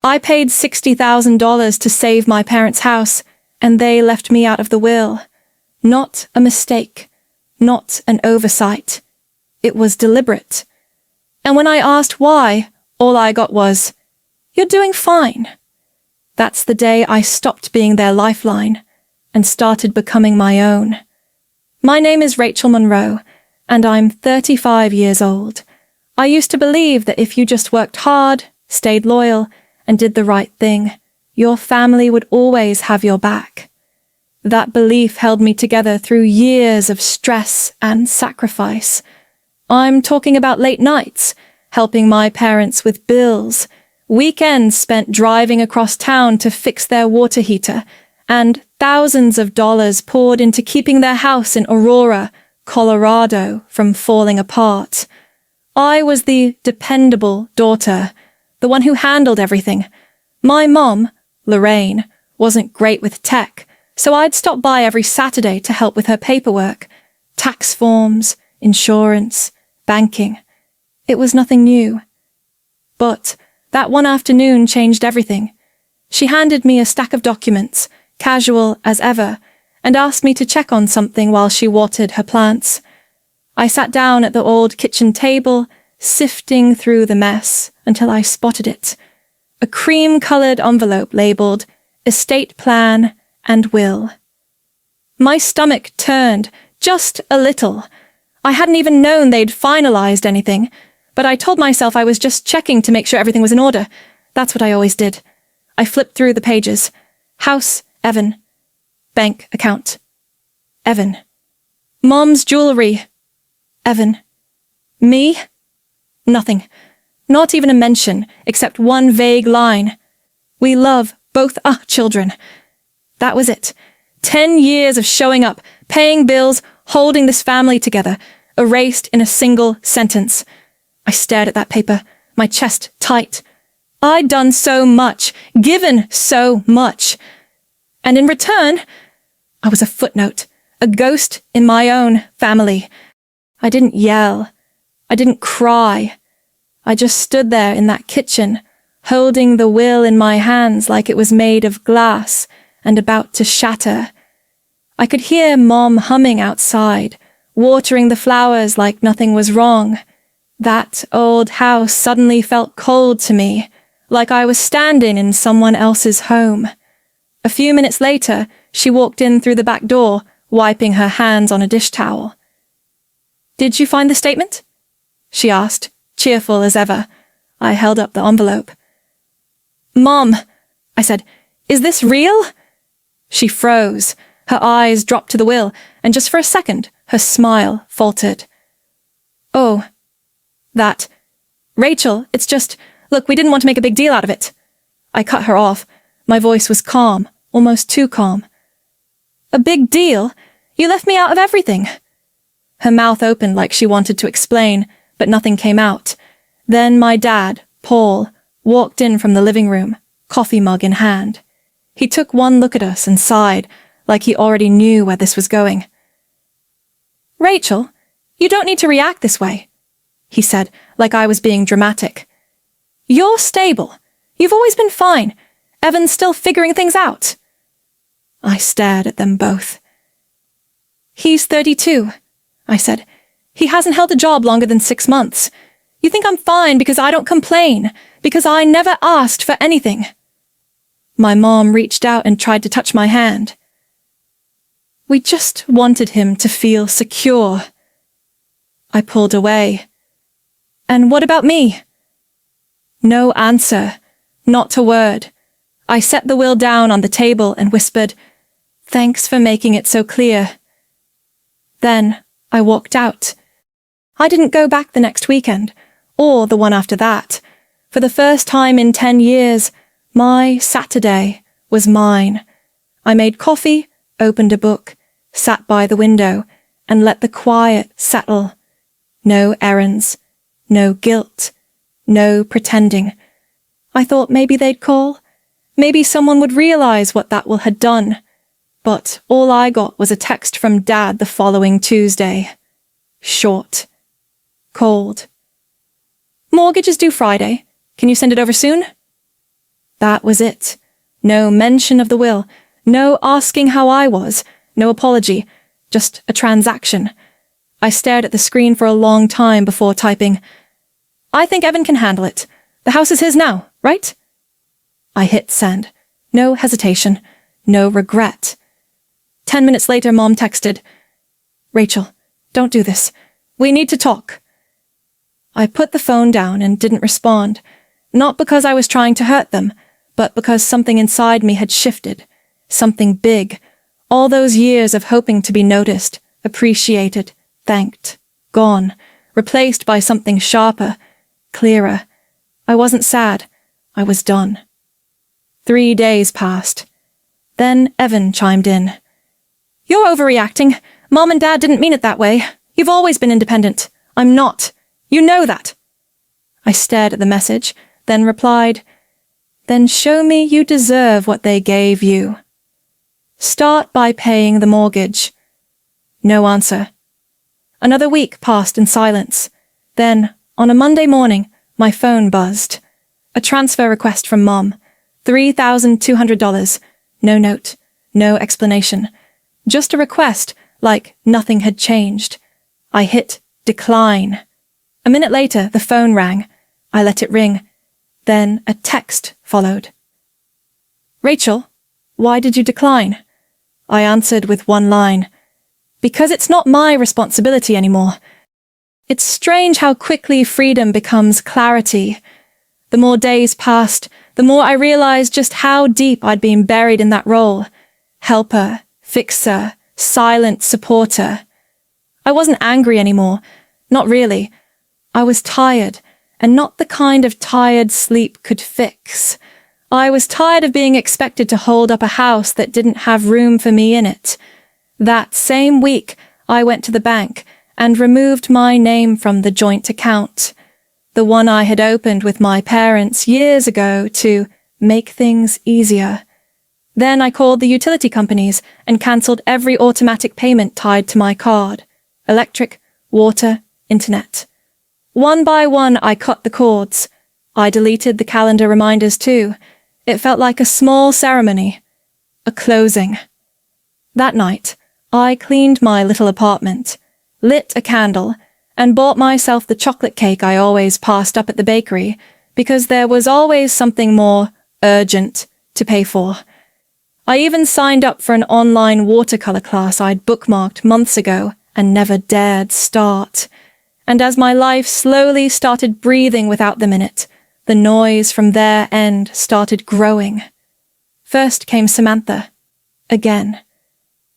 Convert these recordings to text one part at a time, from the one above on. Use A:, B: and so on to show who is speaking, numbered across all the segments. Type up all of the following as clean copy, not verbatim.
A: I paid $60,000 to save my parents' house, and they left me out of the will. Not a mistake. Not an oversight. It was deliberate. And when I asked why, all I got was, "You're doing fine." That's the day I stopped being their lifeline and started becoming my own. My name is Rachel Monroe, and I'm 35 years old. I used to believe that if you just worked hard, stayed loyal, and did the right thing, your family would always have your back. That belief held me together through years of stress and sacrifice. I'm talking about late nights, helping my parents with bills, weekends spent driving across town to fix their water heater, and thousands of dollars poured into keeping their house in Aurora, Colorado, from falling apart. I was the dependable daughter, the one who handled everything. My mom, Lorraine, wasn't great with tech, so I'd stop by every Saturday to help with her paperwork, tax forms, insurance, banking. It was nothing new. But that one afternoon changed everything. She handed me a stack of documents, casual as ever, and asked me to check on something while she watered her plants. I sat down at the old kitchen table, sifting through the mess until I spotted it. A cream-colored envelope labeled Estate Plan and Will. My stomach turned just a little. I hadn't even known they'd finalized anything, but I told myself I was just checking to make sure everything was in order. That's what I always did. I flipped through the pages. House, Evan. Bank account. Evan. Mom's jewelry. Evan. Me? Nothing. Not even a mention, except one vague line. We love both our children. That was it. 10 years of showing up, paying bills, holding this family together, erased in a single sentence. I stared at that paper, my chest tight. I'd done so much, given so much. And in return, I was a footnote, a ghost in my own family. I didn't yell. I didn't cry. I just stood there in that kitchen, holding the will in my hands like it was made of glass and about to shatter. I could hear Mom humming outside, watering the flowers like nothing was wrong. That old house suddenly felt cold to me, like I was standing in someone else's home. A few minutes later, she walked in through the back door, wiping her hands on a dish towel. "Did you find the statement?" she asked, cheerful as ever. I held up the envelope. "Mom," I said, "is this real?" She froze. Her eyes dropped to the will, and just for a second, her smile faltered. "Oh, that. Rachel, it's just, look, we didn't want to make a big deal out of it." I cut her off. My voice was calm, almost too calm. "A big deal? You left me out of everything." Her mouth opened like she wanted to explain, but nothing came out. Then my dad, Paul, walked in from the living room, coffee mug in hand. He took one look at us and sighed, like he already knew where this was going. "Rachel, you don't need to react this way," he said, like I was being dramatic. "You're stable. You've always been fine. Evan's still figuring things out." I stared at them both. "He's 32, I said. "He hasn't held a job longer than 6 months. You think I'm fine because I don't complain, because I never asked for anything." My mom reached out and tried to touch my hand. "We just wanted him to feel secure." I pulled away. "And what about me?" No answer, not a word. I set the will down on the table and whispered, "Thanks for making it so clear." Then I walked out. I didn't go back the next weekend, or the one after that. For the first time in 10 years, my Saturday was mine. I made coffee, opened a book, sat by the window, and let the quiet settle. No errands, no guilt, no pretending. I thought maybe they'd call. Maybe someone would realize what that will had done. But all I got was a text from Dad the following Tuesday. Short. Cold. "Mortgage is due Friday. Can you send it over soon?" That was it. No mention of the will, no asking how I was, no apology, just a transaction. I stared at the screen for a long time before typing, "I think Evan can handle it. The house is his now, right?" I hit send. No hesitation, no regret. 10 minutes later, Mom texted, "Rachel, don't do this. We need to talk." I put the phone down and didn't respond, not because I was trying to hurt them, but because something inside me had shifted, something big. All those years of hoping to be noticed, appreciated, thanked, gone, replaced by something sharper, clearer. I wasn't sad. I was done. 3 days passed. Then Evan chimed in. "You're overreacting. Mom and Dad didn't mean it that way. You've always been independent. I'm not. You know that." I stared at the message, then replied, "Then show me you deserve what they gave you. Start by paying the mortgage." No answer. Another week passed in silence. Then, on a Monday morning, my phone buzzed. A transfer request from Mom. $3,200. No note. No explanation. Just a request, like nothing had changed. I hit decline. A minute later, the phone rang. I let it ring. Then a text followed. "Rachel, why did you decline?" I answered with one line. "Because it's not my responsibility anymore." It's strange how quickly freedom becomes clarity. The more days passed, the more I realized just how deep I'd been buried in that role. Helper, fixer, silent supporter. I wasn't angry anymore. Not really. I was tired, and not the kind of tired sleep could fix. I was tired of being expected to hold up a house that didn't have room for me in it. That same week, I went to the bank and removed my name from the joint account, the one I had opened with my parents years ago to make things easier. Then I called the utility companies and cancelled every automatic payment tied to my card. Electric, water, internet. One by one, I cut the cords. I deleted the calendar reminders too. It felt like a small ceremony. A closing. That night, I cleaned my little apartment, lit a candle, and bought myself the chocolate cake I always passed up at the bakery, because there was always something more urgent to pay for. I even signed up for an online watercolor class I'd bookmarked months ago and never dared start. And as my life slowly started breathing without them in it, the noise from their end started growing. First came Samantha. Again.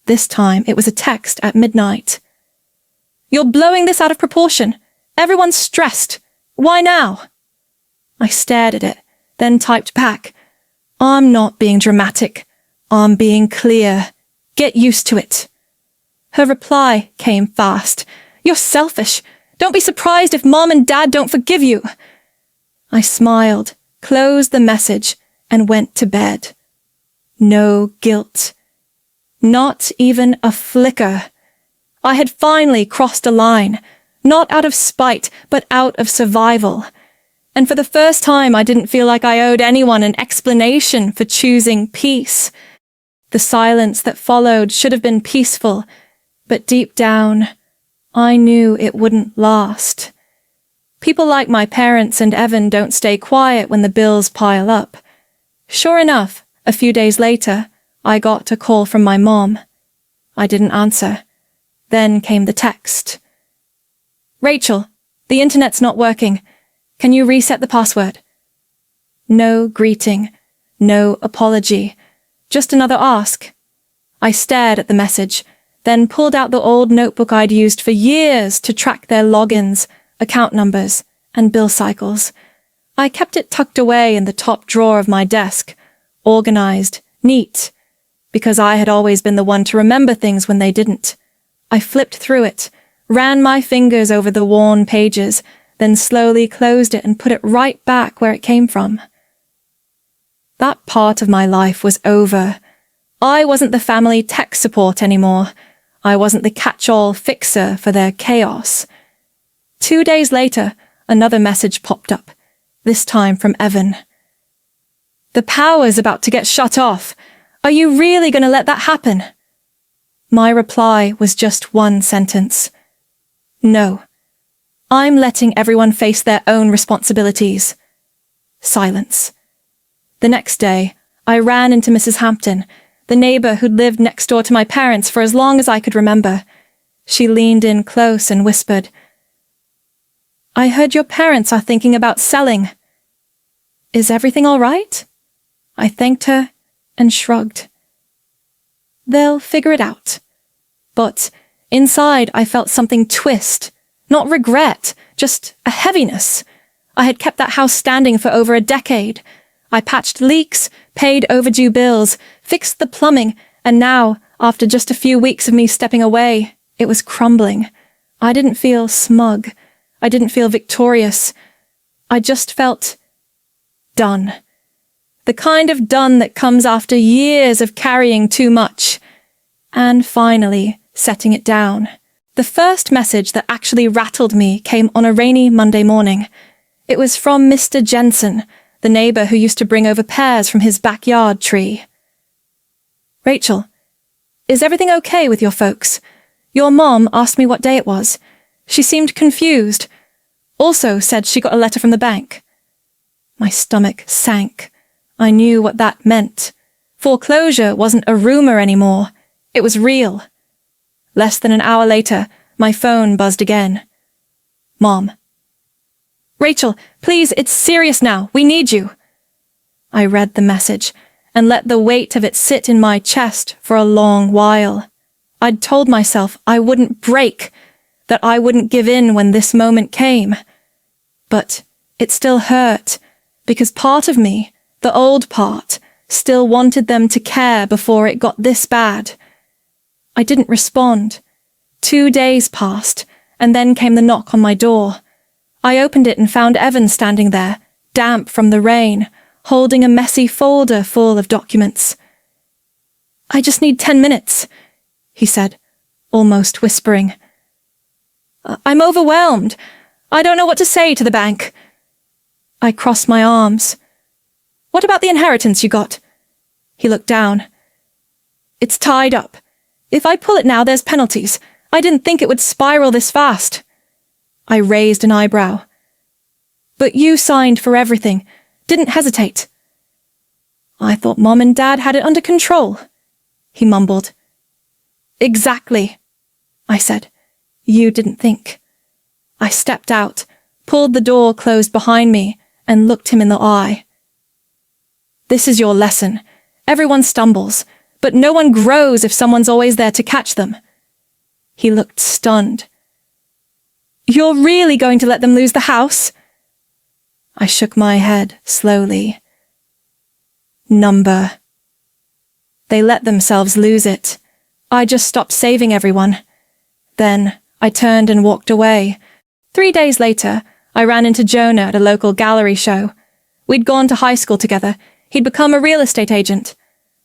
A: This time it was a text at midnight. "You're blowing this out of proportion. Everyone's stressed. Why now?" I stared at it, then typed back, "I'm not being dramatic. I'm being clear. Get used to it." Her reply came fast. "You're selfish. Don't be surprised if Mom and Dad don't forgive you." I smiled, closed the message, and went to bed. No guilt. Not even a flicker. I had finally crossed a line, not out of spite, but out of survival. And for the first time, I didn't feel like I owed anyone an explanation for choosing peace. The silence that followed should have been peaceful, but deep down, I knew it wouldn't last. People like my parents and Evan don't stay quiet when the bills pile up. Sure enough, a few days later, I got a call from my mom. I didn't answer. Then came the text. "Rachel, the internet's not working. Can you reset the password?" No greeting, no apology, just another ask. I stared at the message, then pulled out the old notebook I'd used for years to track their logins, account numbers, and bill cycles. I kept it tucked away in the top drawer of my desk, organized, neat, because I had always been the one to remember things when they didn't. I flipped through it, ran my fingers over the worn pages, then slowly closed it and put it right back where it came from. That part of my life was over. I wasn't the family tech support anymore. I wasn't the catch-all fixer for their chaos. 2 days later, another message popped up, this time from Evan. The power's about to get shut off. Are you really going to let that happen? My reply was just one sentence. No. I'm letting everyone face their own responsibilities. Silence. The next day, I ran into Mrs. Hampton, the neighbor who'd lived next door to my parents for as long as I could remember. She leaned in close and whispered, "I heard your parents are thinking about selling. Is everything all right?" I thanked her and shrugged. They'll figure it out. But inside I felt something twist, not regret, just a heaviness. I had kept that house standing for over a decade. I patched leaks, paid overdue bills, fixed the plumbing, and now, after just a few weeks of me stepping away, it was crumbling. I didn't feel smug. I didn't feel victorious. I just felt done. The kind of done that comes after years of carrying too much. And finally, setting it down. The first message that actually rattled me came on a rainy Monday morning. It was from Mr. Jensen, the neighbor who used to bring over pears from his backyard tree. "Rachel, is everything okay with your folks? Your mom asked me what day it was. She seemed confused. Also said she got a letter from the bank." My stomach sank. I knew what that meant. Foreclosure wasn't a rumor anymore. It was real. Less than an hour later, my phone buzzed again. Mom. "Rachel, please, it's serious now. We need you." I read the message and let the weight of it sit in my chest for a long while. I'd told myself I wouldn't break, that I wouldn't give in when this moment came. But it still hurt, because part of me, the old part, still wanted them to care before it got this bad. I didn't respond. 2 days passed, and then came the knock on my door. I opened it and found Evan standing there, damp from the rain, holding a messy folder full of documents. "I just need 10 minutes, he said, almost whispering. "I'm overwhelmed. I don't know what to say to the bank." I crossed my arms. "What about the inheritance you got?" He looked down. "It's tied up. If I pull it now, there's penalties. I didn't think it would spiral this fast." I raised an eyebrow. "But you signed for everything. Didn't hesitate." "I thought Mom and Dad had it under control," he mumbled. "Exactly," I said. "You didn't think." I stepped out, pulled the door closed behind me, and looked him in the eye. "This is your lesson. Everyone stumbles, but no one grows if someone's always there to catch them." He looked stunned. "You're really going to let them lose the house?" I shook my head slowly. Number. They let themselves lose it. I just stopped saving everyone. Then I turned and walked away. 3 days later, I ran into Jonah at a local gallery show. We'd gone to high school together. He'd become a real estate agent.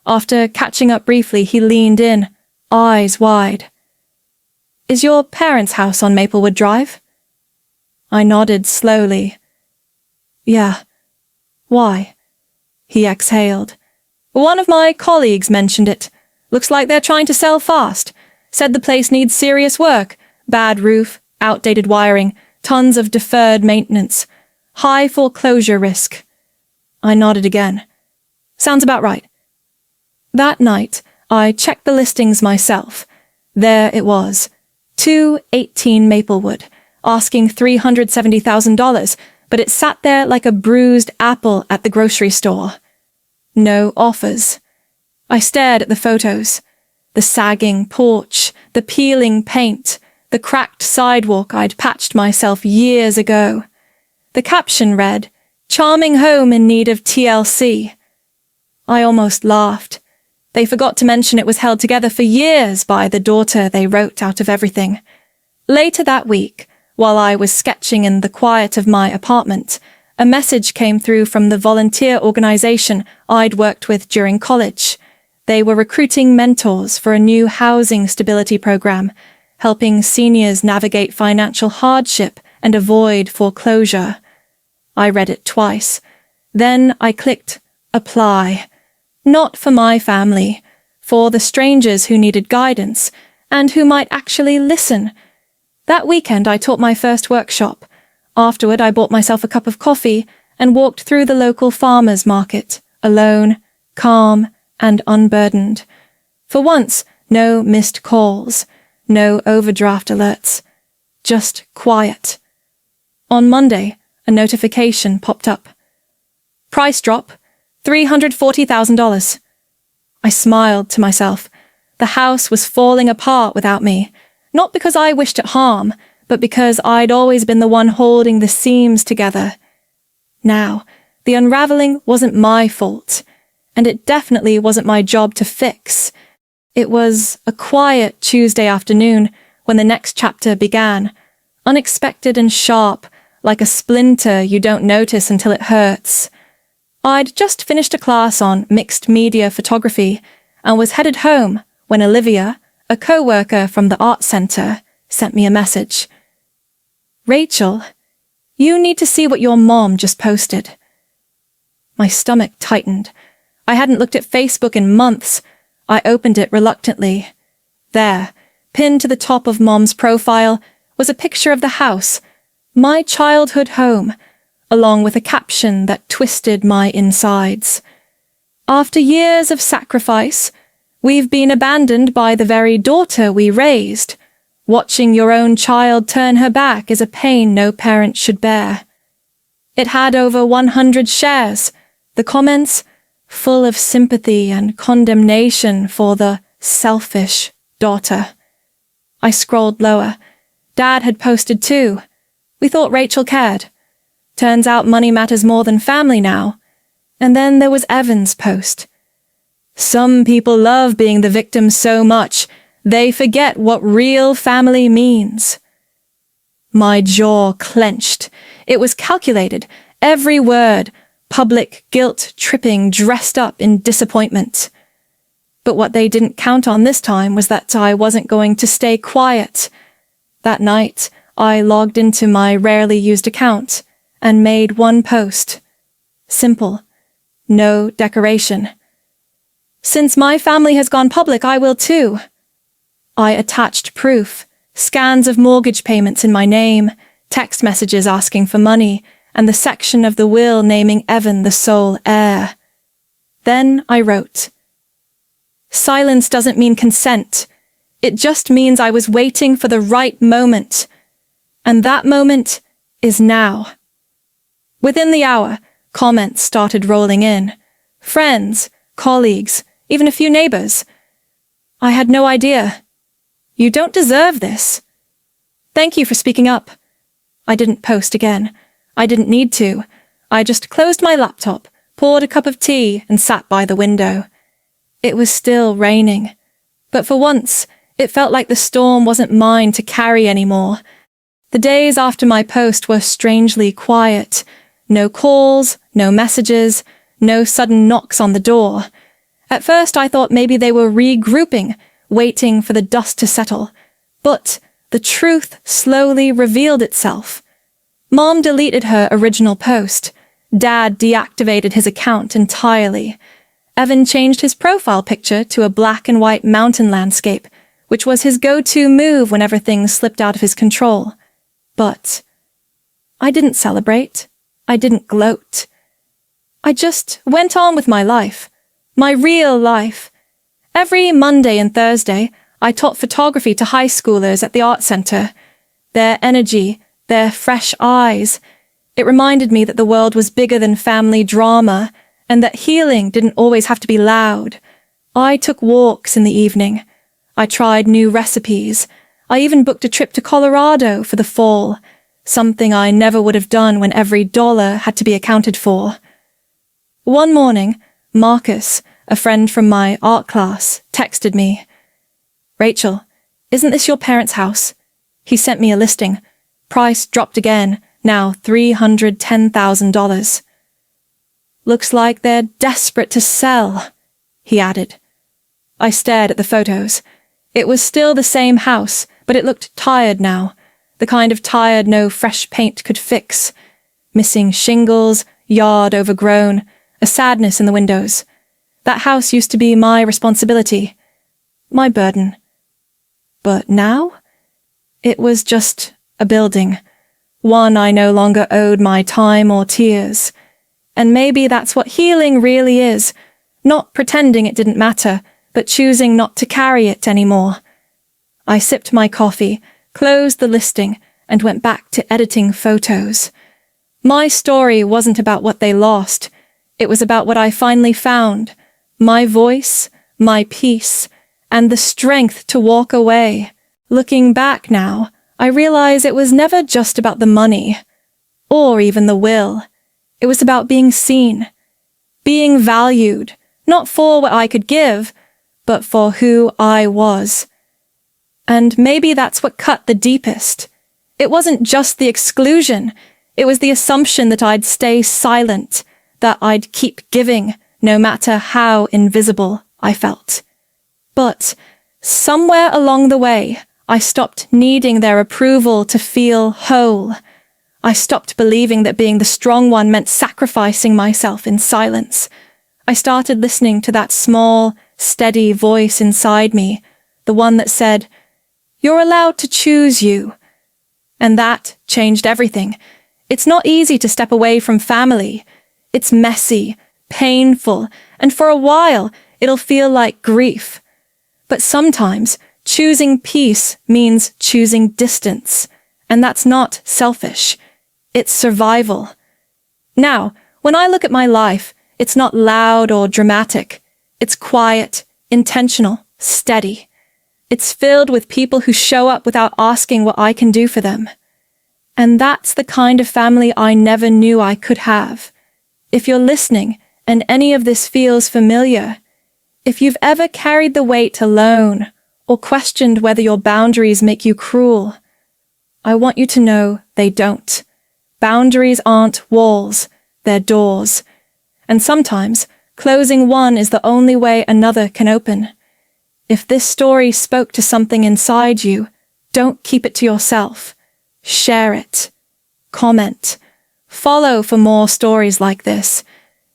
A: After catching up briefly, he leaned in, eyes wide. "Is your parents' house on Maplewood Drive?" I nodded slowly. "Yeah. Why?" He exhaled. "One of my colleagues mentioned it. Looks like they're trying to sell fast. Said the place needs serious work. Bad roof, outdated wiring, tons of deferred maintenance. High foreclosure risk." I nodded again. "Sounds about right." That night, I checked the listings myself. There it was. 218 Maplewood, asking $370,000, but it sat there like a bruised apple at the grocery store. No offers. I stared at the photos. The sagging porch, the peeling paint, the cracked sidewalk I'd patched myself years ago. The caption read, "Charming home in need of TLC." I almost laughed. They forgot to mention it was held together for years by the daughter they wrote out of everything. Later that week, while I was sketching in the quiet of my apartment, a message came through from the volunteer organization I'd worked with during college. They were recruiting mentors for a new housing stability program, helping seniors navigate financial hardship and avoid foreclosure. I read it twice. Then I clicked apply. Not for my family, for the strangers who needed guidance and who might actually listen. That weekend I taught my first workshop. Afterward I bought myself a cup of coffee and walked through the local farmers' market, alone, calm, and unburdened. For once, no missed calls, no overdraft alerts, just quiet. On Monday, a notification popped up. Price drop, $340,000. I smiled to myself. The house was falling apart without me, not because I wished it harm, but because I'd always been the one holding the seams together. Now, the unraveling wasn't my fault, and it definitely wasn't my job to fix. It was a quiet Tuesday afternoon when the next chapter began, unexpected and sharp, like a splinter you don't notice until it hurts. I'd just finished a class on mixed media photography and was headed home when Olivia, a co-worker from the art center, sent me a message. Rachel, you need to see what your mom just posted. My stomach tightened. I hadn't looked at Facebook in months. I opened it reluctantly. There, pinned to the top of Mom's profile, was a picture of the house, my childhood home, along with a caption that twisted my insides. After years of sacrifice, we've been abandoned by the very daughter we raised. Watching your own child turn her back is a pain no parent should bear. It had over 100 shares, the comments full of sympathy and condemnation for the selfish daughter. I scrolled lower. Dad had posted too. We thought Rachel cared. Turns out money matters more than family now. And then there was Evan's post. Some people love being the victim so much, they forget what real family means. My jaw clenched. It was calculated, every word, public guilt-tripping, dressed up in disappointment. But what they didn't count on this time was that I wasn't going to stay quiet. That night, I logged into my rarely used account and made one post. Simple. No decoration. Since my family has gone public, I will too. I attached proof, scans of mortgage payments in my name, text messages asking for money, and the section of the will naming Evan the sole heir. Then I wrote, Silence doesn't mean consent. It just means I was waiting for the right moment. And that moment is now. Within the hour, comments started rolling in. Friends, colleagues, even a few neighbors. I had no idea. You don't deserve this. Thank you for speaking up. I didn't post again. I didn't need to. I just closed my laptop, poured a cup of tea, and sat by the window. It was still raining. But for once, it felt like the storm wasn't mine to carry anymore. The days after my post were strangely quiet. No calls, no messages, no sudden knocks on the door. At first I thought maybe they were regrouping, waiting for the dust to settle. But the truth slowly revealed itself. Mom deleted her original post. Dad deactivated his account entirely. Evan changed his profile picture to a black and white mountain landscape, which was his go-to move whenever things slipped out of his control. But I didn't celebrate. I didn't gloat. I just went on with my life. My real life. Every Monday and Thursday, I taught photography to high schoolers at the art center. Their energy, their fresh eyes. It reminded me that the world was bigger than family drama, and that healing didn't always have to be loud. I took walks in the evening. I tried new recipes. I even booked a trip to Colorado for the fall, something I never would have done when every dollar had to be accounted for. One morning, Marcus, a friend from my art class, texted me. Rachel, isn't this your parents' house? He sent me a listing. Price dropped again, now $310,000. Looks like they're desperate to sell, he added. I stared at the photos. It was still the same house, but it looked tired now, the kind of tired no fresh paint could fix. Missing shingles, yard overgrown, a sadness in the windows. That house used to be my responsibility, my burden. But now? It was just a building, one I no longer owed my time or tears. And maybe that's what healing really is, not pretending it didn't matter, but choosing not to carry it anymore. I sipped my coffee, closed the listing, and went back to editing photos. My story wasn't about what they lost. It was about what I finally found, my voice, my peace, and the strength to walk away. Looking back now, I realize it was never just about the money, or even the will. It was about being seen, being valued, not for what I could give, but for who I was. And maybe that's what cut the deepest. It wasn't just the exclusion, it was the assumption that I'd stay silent, that I'd keep giving, no matter how invisible I felt. But somewhere along the way, I stopped needing their approval to feel whole. I stopped believing that being the strong one meant sacrificing myself in silence. I started listening to that small, steady voice inside me, the one that said, "You're allowed to choose you." And that changed everything. It's not easy to step away from family. It's messy, painful, and for a while, it'll feel like grief. But sometimes, choosing peace means choosing distance, and that's not selfish. It's survival. Now, when I look at my life, it's not loud or dramatic. It's quiet, intentional, steady. It's filled with people who show up without asking what I can do for them. And that's the kind of family I never knew I could have. If you're listening and any of this feels familiar, if you've ever carried the weight alone or questioned whether your boundaries make you cruel, I want you to know they don't. Boundaries aren't walls, they're doors. And sometimes, closing one is the only way another can open. If this story spoke to something inside you, don't keep it to yourself. Share it. Comment. Follow for more stories like this.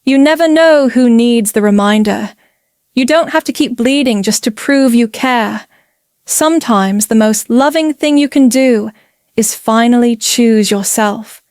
A: You never know who needs the reminder. You don't have to keep bleeding just to prove you care. Sometimes the most loving thing you can do is finally choose yourself.